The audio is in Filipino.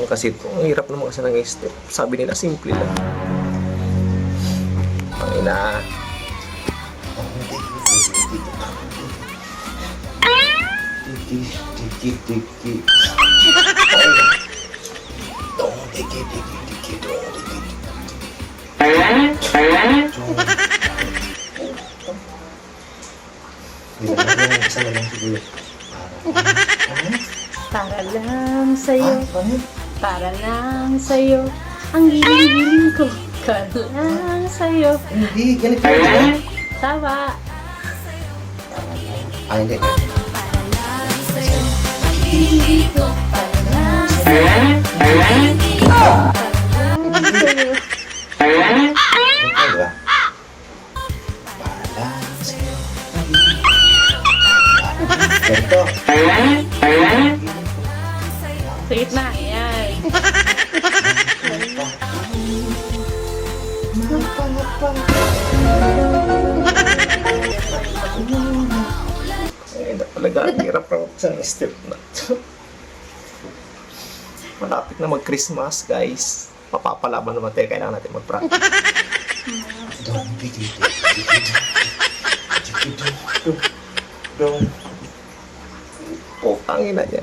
kasi ito. Ang hirap naman kasi ng step. Sabi nila, simple lang. Ang ina. Tiki. Isa na lang siguro. Para lang sa'yo, para lang sa'yo, ang giling-giling ko, para lang sa'yo. Hindi, ganito yun. Tama. Hindi. Para lang sa'yo, ang giling ko, para lang sa'yo, para lang sa'yo. Diba? Para sa'yo. Ganito. Sa gitna, yan. Talaga, ang hirap ng isang step na to. Malapit na mag-Christmas, guys. Papapalaban naman tayo, kailangan natin mag-practice. Putangin na niya.